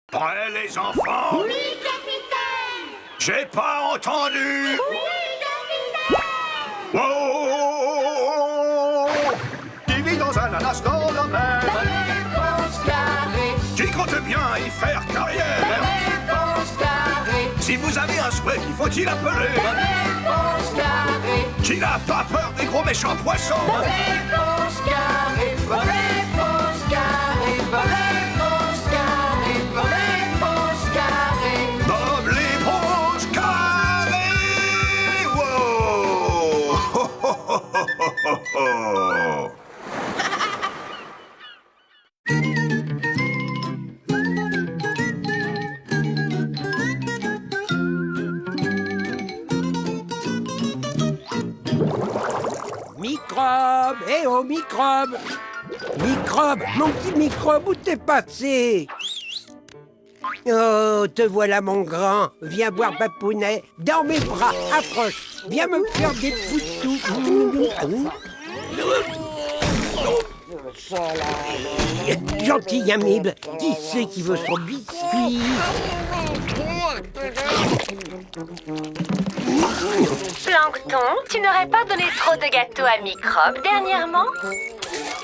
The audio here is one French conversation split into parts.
Prêts les enfants? Oui, capitaine! J'ai pas entendu! Oui, capitaine! Wow! Qui vit dans un ananas dans la mer? Réponse carrée! Qui compte bien y faire carrière? Réponse carrée! Si vous avez un souhait, qu'il faut-il appeler? Réponse carrée! Qui n'a pas peur des gros méchants poissons? Réponse carrée! Réponse carrée! Réponse carrée! Réponse carrée! Bob l'éponge carrée! Wow! Ho, ho, ho, ho, ho, ho. Microbe! Eh oh, microbe! Microbe! Mon petit microbe, où t'es passé? Oh, te voilà mon grand. Viens boire papounet. Dans mes bras, approche. Viens me faire des poutous. Gentil amibe, qui c'est qui veut son biscuit? Plancton, tu n'aurais pas donné trop de gâteaux à Microbe dernièrement?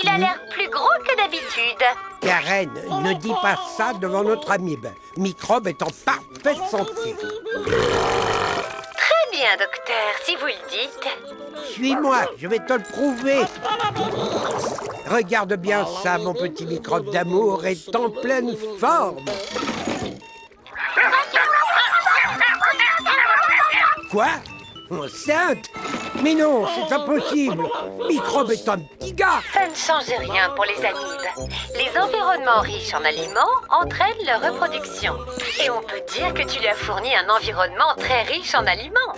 Il a l'air plus gros que d'habitude. Karen, ne dis pas ça devant notre amibe. Microbe est en parfaite santé. Très bien, docteur, si vous le dites. Suis-moi, je vais te le prouver. Regarde bien ça, mon petit microbe d'amour est en pleine forme. Quoi? Enceinte? Mais non, c'est impossible. Microbe est un petit gars. Ça ne change rien pour les amibes. Les environnements riches en aliments entraînent leur reproduction. Et on peut dire que tu lui as fourni un environnement très riche en aliments.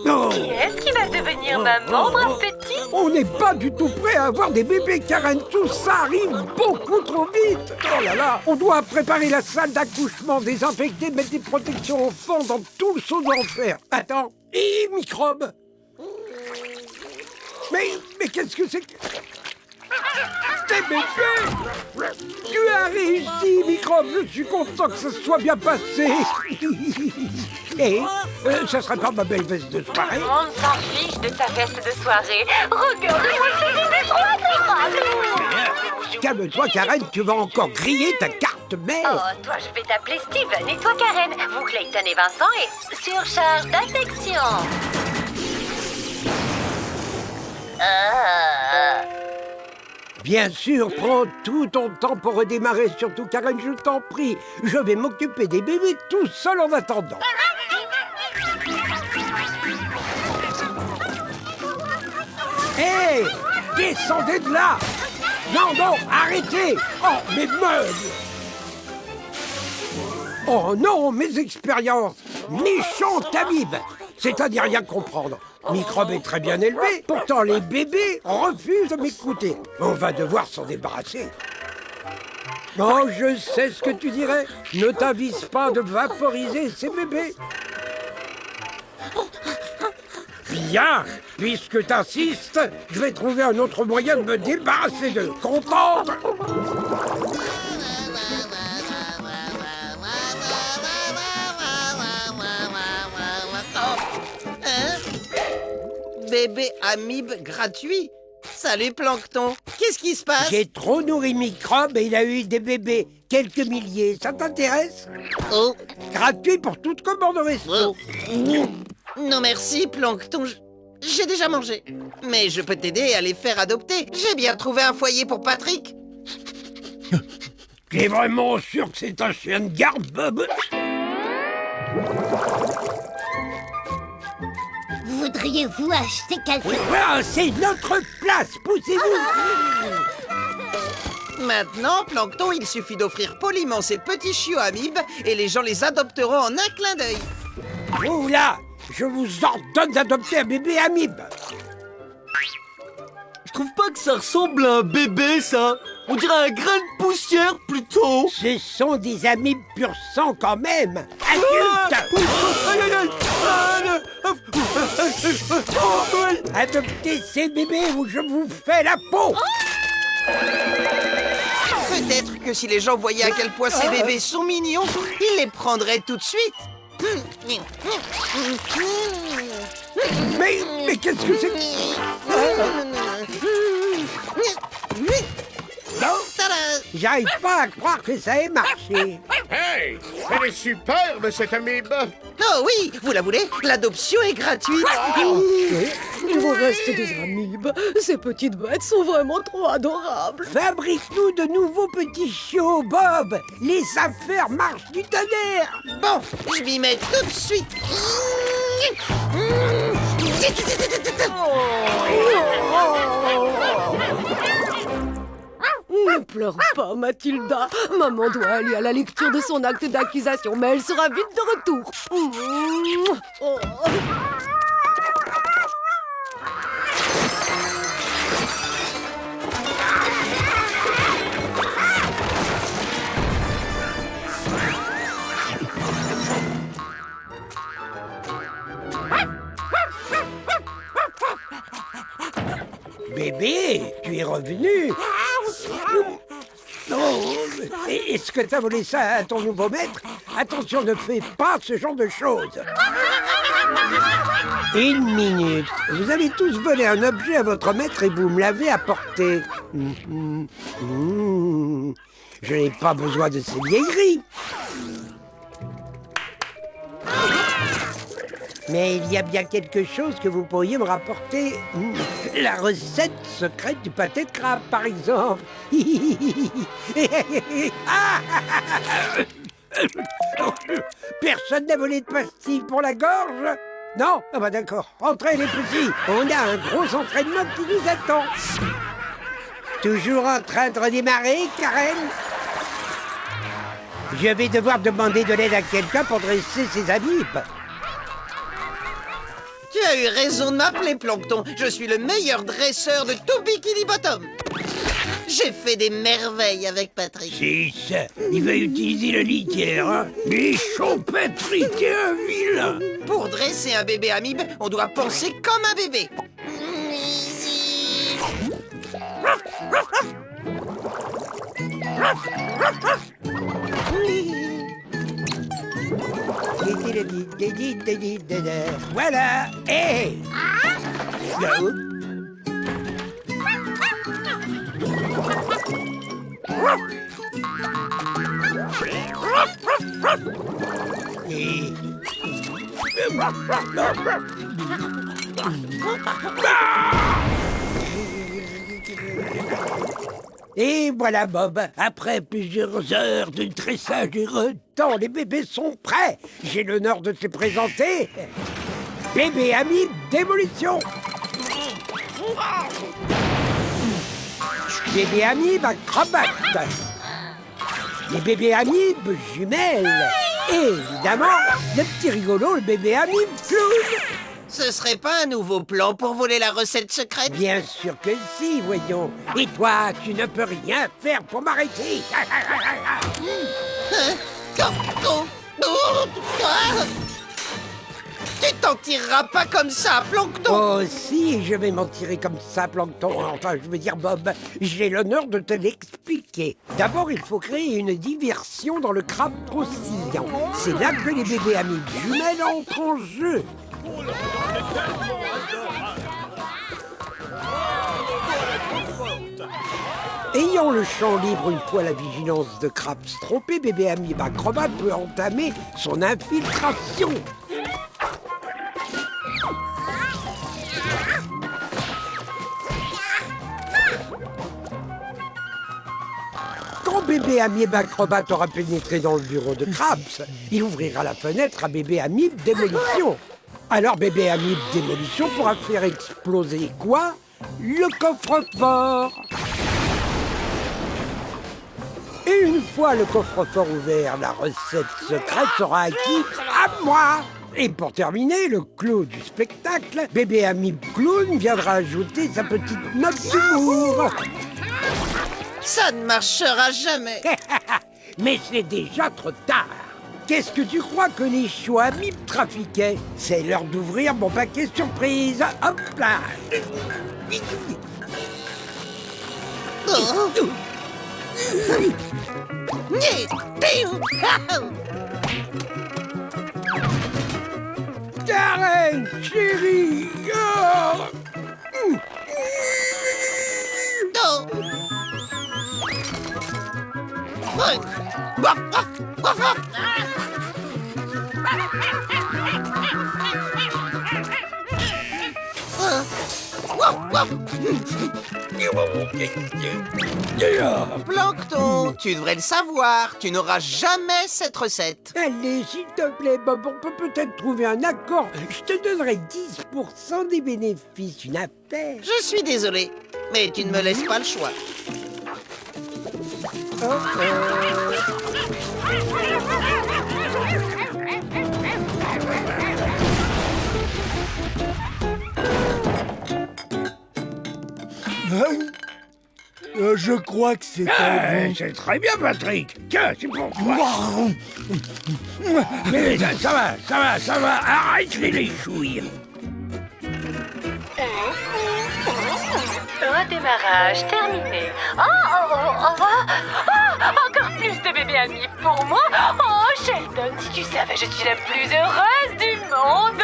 Non. Qui est-ce qui va devenir maman, brave petit? On n'est pas du tout prêt à avoir des bébés, Karen. Tout ça arrive beaucoup trop vite. Oh là là, on doit préparer la salle d'accouchement, désinfecter, mettre des protections au fond dans tout le seau de l'enfer. Attends, et microbe? Mais qu'est-ce que c'est que... Des bébés! Tu as réussi, microbe. Je suis content que ça se soit bien passé. Et ça serait pas ma belle veste de soirée? On s'en fiche de ta veste de soirée. Regarde-moi ce bébé trop adorable. Calme-toi, Karen, tu vas encore griller ta carte mère. Oh, toi, je vais t'appeler Steven et toi, Karen. Vous, Clayton et Vincent, et surcharge d'affection. Bien sûr, prends tout ton temps pour redémarrer, surtout Karen, je t'en prie. Je vais m'occuper des bébés tout seul en attendant. Hé, descendez de là! Non, non, arrêtez! Oh, mes meubles! Oh non, mes expériences! Méchant amibe! C'est-à-dire rien comprendre. Microbe est très bien élevé, pourtant les bébés refusent de m'écouter. On va devoir s'en débarrasser. Oh, je sais ce que tu dirais. Ne t'avise pas de vaporiser ces bébés. Bien, puisque t'insistes, je vais trouver un autre moyen de me débarrasser d'eux. Contente? Bébé amibe gratuit? Salut Plancton, qu'est-ce qui se passe? J'ai trop nourri Microbe et il a eu des bébés. Quelques milliers, ça t'intéresse? Oh, Gratuit pour toute commande au resto. non merci Plancton, j'ai déjà mangé. Mais je peux t'aider à les faire adopter. J'ai bien trouvé un foyer pour Patrick. T'es vraiment sûr que c'est un chien de garde, Bob? Voudriez-vous acheter quelque chose? Ah, c'est notre place, poussez-vous. Maintenant, Plancton, il suffit d'offrir poliment ces petits chiots amibes et les gens les adopteront en un clin d'œil. Vous là, je vous ordonne d'adopter un bébé amibe. Je trouve pas que ça ressemble à un bébé, ça. On dirait un grain de poussière, plutôt. Ce sont des amibes pur sang quand même. Adultes. Aïe, aïe, aïe. Adoptez ces bébés ou je vous fais la peau. Peut-être que si les gens voyaient à quel point ces bébés sont mignons, ils les prendraient tout de suite. Mais qu'est-ce que c'est que... Non, Tada! j'arrive pas à croire que ça ait marché. Hey, elle est superbe cette amibe. Oh oui, vous la voulez? L'adoption est gratuite. Il vous reste des amibes. Ces petites bêtes sont vraiment trop adorables. Fabrique-nous de nouveaux petits chiots, Bob. Les affaires marchent du tonnerre. Bon, je m'y mets tout de suite. Ne pleure pas, Mathilda. Maman doit aller à la lecture de son acte d'accusation, mais elle sera vite de retour. Oh. Bébé, tu es revenu. Non, est-ce que t'as volé ça à ton nouveau maître? Attention, ne fais pas ce genre de choses. Une minute. Vous avez tous volé un objet à votre maître et vous me l'avez apporté. Je n'ai pas besoin de ces vieilleries. Mais il y a bien quelque chose que vous pourriez me rapporter. La recette secrète du pâté de crabe, par exemple. Personne n'a volé de pastilles pour la gorge? Non? Ah bah d'accord. Entrez les petits. On a un gros entraînement qui nous attend. Toujours en train de redémarrer, Karen? Je vais devoir demander de l'aide à quelqu'un pour dresser ses amibes. Tu as eu raison de m'appeler, Plancton. Je suis le meilleur dresseur de tout Bikini Bottom. J'ai fait des merveilles avec Patrick. C'est ça. Il va utiliser la litière, hein? Méchant Patrick, t'es un vilain. Pour dresser un bébé amibe, on doit penser comme un bébé. Voilà. Hé! Là-haut. Et voilà, Bob, après plusieurs heures de dressage éreintant, les bébés sont prêts. J'ai l'honneur de te présenter Bébé Amibe Démolition. Bébé Amibe Acrobate. Les bébés amibes jumelles. Et évidemment, le petit rigolo, le bébé amibe clown. Ce serait pas un nouveau plan pour voler la recette secrète? Bien sûr que si, voyons. Et toi, tu ne peux rien faire pour m'arrêter. Tu t'en tireras pas comme ça, Plancton. Oh si, je vais m'en tirer comme ça, Plancton. Enfin, je veux dire, Bob, j'ai l'honneur de te l'expliquer. D'abord, il faut créer une diversion dans le crabe croustillant. C'est là que les bébés amibes jumelles entrent en jeu. Ayant le champ libre une fois la vigilance de Krabs trompé, bébé amibe acrobate peut entamer son infiltration. Quand bébé amibe acrobate aura pénétré dans le bureau de Krabs, il ouvrira la fenêtre à bébé amibe démolition. Alors bébé amibe démolition pourra faire exploser quoi? Le coffre-fort. Et une fois le coffre-fort ouvert, la recette secrète sera acquise à moi. Et pour terminer, le clou du spectacle, bébé amibe clown viendra ajouter sa petite note d'humour. Ça ne marchera jamais. Mais c'est déjà trop tard. Qu'est-ce que tu crois que les choux amibes trafiquaient? C'est l'heure d'ouvrir mon paquet surprise. Hop là. Oh. Karen, chérie. Oh. Non. Ouais. Waf, waf, waf, waf. Waf, waf. Plancton, tu devrais le savoir, tu n'auras jamais cette recette. Allez, s'il te plaît, Bob, on peut peut-être trouver un accord. Je te donnerai 10% des bénéfices, une affaire. Je suis désolé, mais tu ne me laisses pas le choix. Je crois que c'est C'est très bien, Patrick. Tiens, c'est pour toi. Mais ça va. Arrête les chouilles. Redémarrage terminé. Encore plus de bébés amis pour moi. Oh, Sheldon, si tu savais, je suis la plus heureuse du monde.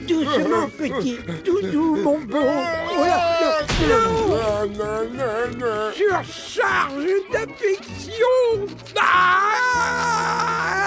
Doucement, petit. Doudou, mon bon. Surcharge d'affection. Ah!